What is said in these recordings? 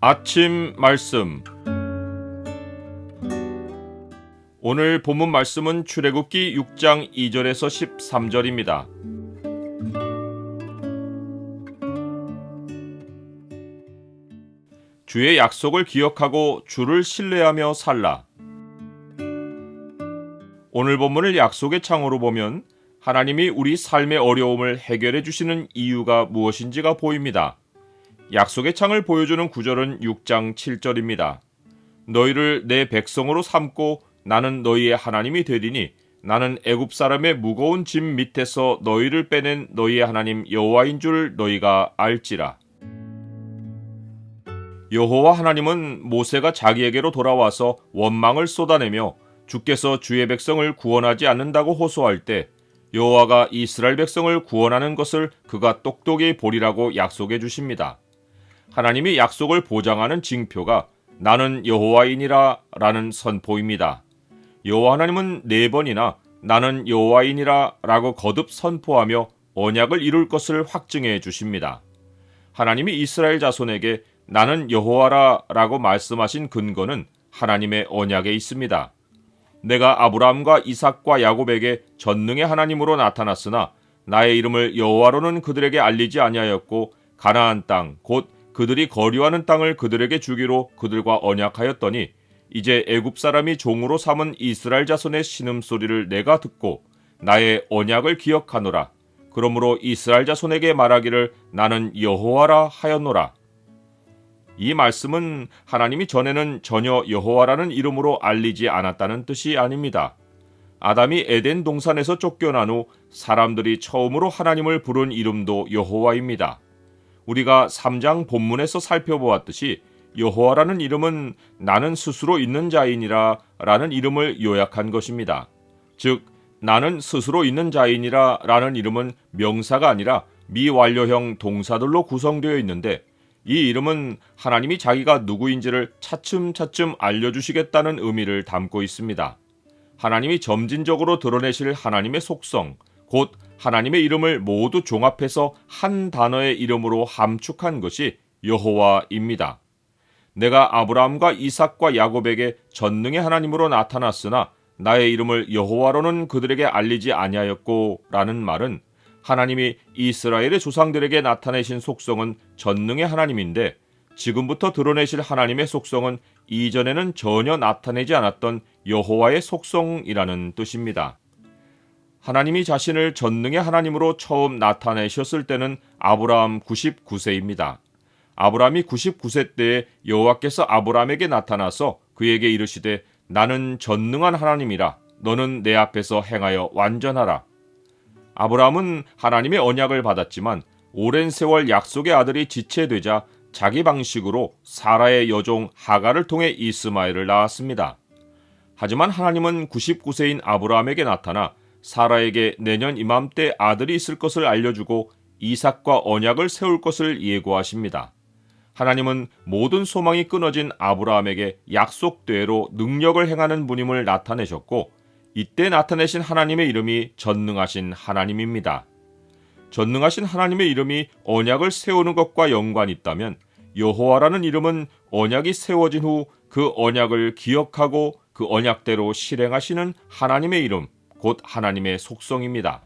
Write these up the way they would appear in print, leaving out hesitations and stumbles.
아침 말씀. 오늘 본문 말씀은 출애굽기 6장 2절에서 13절입니다. 주의 약속을 기억하고 주를 신뢰하며 살라. 오늘 본문을 약속의 창으로 보면 하나님이 우리 삶의 어려움을 해결해 주시는 이유가 무엇인지가 보입니다. 약속의 창을 보여주는 구절은 6장 7절입니다. 너희를 내 백성으로 삼고 나는 너희의 하나님이 되리니 나는 애굽 사람의 무거운 짐 밑에서 너희를 빼낸 너희의 하나님 여호와인 줄 너희가 알지라. 여호와 하나님은 모세가 자기에게로 돌아와서 원망을 쏟아내며 주께서 주의 백성을 구원하지 않는다고 호소할 때 여호와가 이스라엘 백성을 구원하는 것을 그가 똑똑히 보리라고 약속해 주십니다. 하나님이 약속을 보장하는 징표가 나는 여호와이니라 라는 선포입니다. 여호와 하나님은 4번이나 나는 여호와이니라 라고 거듭 선포하며 언약을 이룰 것을 확증해 주십니다. 하나님이 이스라엘 자손에게 나는 여호와라 라고 말씀하신 근거는 하나님의 언약에 있습니다. 내가 아브라함과 이삭과 야곱에게 전능의 하나님으로 나타났으나 나의 이름을 여호와로는 그들에게 알리지 아니하였고 가나안 땅 곧 그들이 거류하는 땅을 그들에게 주기로 그들과 언약하였더니 이제 애굽 사람이 종으로 삼은 이스라엘 자손의 신음소리를 내가 듣고 나의 언약을 기억하노라. 그러므로 이스라엘 자손에게 말하기를 나는 여호와라 하였노라. 이 말씀은 하나님이 전에는 전혀 여호와라는 이름으로 알리지 않았다는 뜻이 아닙니다. 아담이 에덴 동산에서 쫓겨난 후 사람들이 처음으로 하나님을 부른 이름도 여호와입니다. 우리가 3장 본문에서 살펴보았듯이 여호와라는 이름은 나는 스스로 있는 자이니라 라는 이름을 요약한 것입니다. 즉 나는 스스로 있는 자이니라 라는 이름은 명사가 아니라 미완료형 동사들로 구성되어 있는데 이 이름은 하나님이 자기가 누구인지를 차츰차츰 알려주시겠다는 의미를 담고 있습니다. 하나님이 점진적으로 드러내실 하나님의 속성, 곧 하나님의 이름을 모두 종합해서 한 단어의 이름으로 함축한 것이 여호와입니다. 내가 아브라함과 이삭과 야곱에게 전능의 하나님으로 나타났으나 나의 이름을 여호와로는 그들에게 알리지 아니하였고 라는 말은 하나님이 이스라엘의 조상들에게 나타내신 속성은 전능의 하나님인데 지금부터 드러내실 하나님의 속성은 이전에는 전혀 나타내지 않았던 여호와의 속성이라는 뜻입니다. 하나님이 자신을 전능의 하나님으로 처음 나타내셨을 때는 아브라함 99세입니다. 아브라함이 99세 때에 여호와께서 아브라함에게 나타나서 그에게 이르시되 나는 전능한 하나님이라 너는 내 앞에서 행하여 완전하라. 아브라함은 하나님의 언약을 받았지만 오랜 세월 약속의 아들이 지체되자 자기 방식으로 사라의 여종 하갈을 통해 이스마엘을 낳았습니다. 하지만 하나님은 99세인 아브라함에게 나타나 사라에게 내년 이맘때 아들이 있을 것을 알려주고 이삭과 언약을 세울 것을 예고하십니다. 하나님은 모든 소망이 끊어진 아브라함에게 약속대로 능력을 행하는 분임을 나타내셨고 이때 나타내신 하나님의 이름이 전능하신 하나님입니다. 전능하신 하나님의 이름이 언약을 세우는 것과 연관이 있다면 여호와라는 이름은 언약이 세워진 후 그 언약을 기억하고 그 언약대로 실행하시는 하나님의 이름, 곧 하나님의 속성입니다.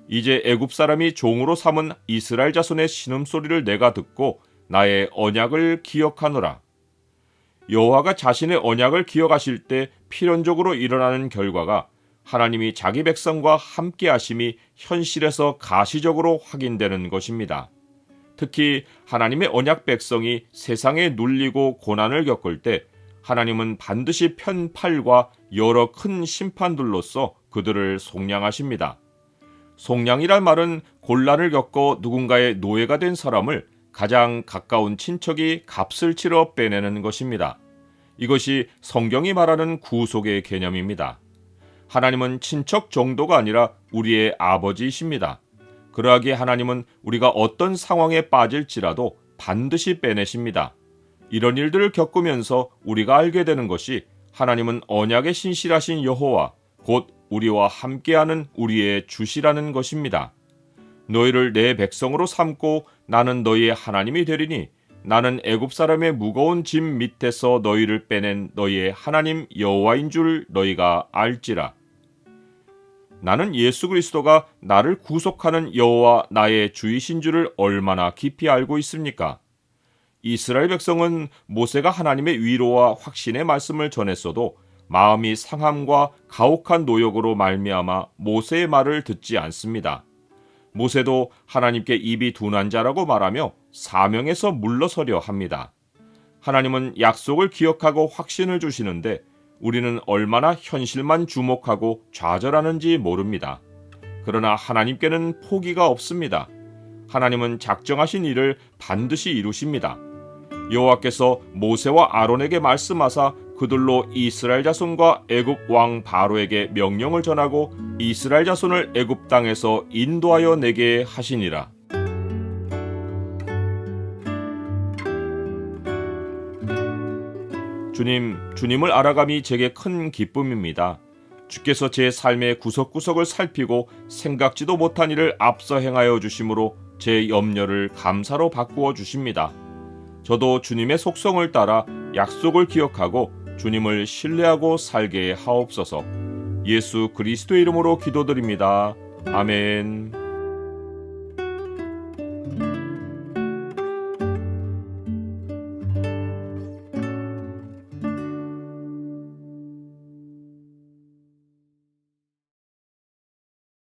이제 애굽 사람이 종으로 삼은 이스라엘 자손의 신음소리를 내가 듣고 나의 언약을 기억하노라. 여호와가 자신의 언약을 기억하실 때 필연적으로 일어나는 결과가 하나님이 자기 백성과 함께 하심이 현실에서 가시적으로 확인되는 것입니다. 특히 하나님의 언약 백성이 세상에 눌리고 고난을 겪을 때 하나님은 반드시 편팔과 여러 큰 심판들로서 그들을 속량하십니다. 속량이란 말은 곤란을 겪어 누군가의 노예가 된 사람을 가장 가까운 친척이 값을 치러 빼내는 것입니다. 이것이 성경이 말하는 구속의 개념입니다. 하나님은 친척 정도가 아니라 우리의 아버지이십니다. 그러하기에 하나님은 우리가 어떤 상황에 빠질지라도 반드시 빼내십니다. 이런 일들을 겪으면서 우리가 알게 되는 것이 하나님은 언약에 신실하신 여호와, 곧 우리와 함께하는 우리의 주시라는 것입니다. 너희를 내 백성으로 삼고 나는 너희의 하나님이 되리니 나는 애굽 사람의 무거운 짐 밑에서 너희를 빼낸 너희의 하나님 여호와인 줄 너희가 알지라. 나는 예수 그리스도가 나를 구속하는 여호와 나의 주이신 줄을 얼마나 깊이 알고 있습니까? 이스라엘 백성은 모세가 하나님의 위로와 확신의 말씀을 전했어도 마음이 상함과 가혹한 노역으로 말미암아 모세의 말을 듣지 않습니다. 모세도 하나님께 입이 둔한 자라고 말하며 사명에서 물러서려 합니다. 하나님은 약속을 기억하고 확신을 주시는데 우리는 얼마나 현실만 주목하고 좌절하는지 모릅니다. 그러나 하나님께는 포기가 없습니다. 하나님은 작정하신 일을 반드시 이루십니다. 여호와께서 모세와 아론에게 말씀하사 그들로 이스라엘 자손과 애굽 왕 바로에게 명령을 전하고 이스라엘 자손을 애굽 땅에서 인도하여 내게 하시니라. 주님을 알아감이 제게 큰 기쁨입니다. 주께서 제 삶의 구석구석을 살피고 생각지도 못한 일을 앞서 행하여 주심으로 제 염려를 감사로 바꾸어 주십니다. 저도 주님의 속성을 따라 약속을 기억하고 주님을 신뢰하고 살게 하옵소서. 예수 그리스도의 이름으로 기도드립니다. 아멘.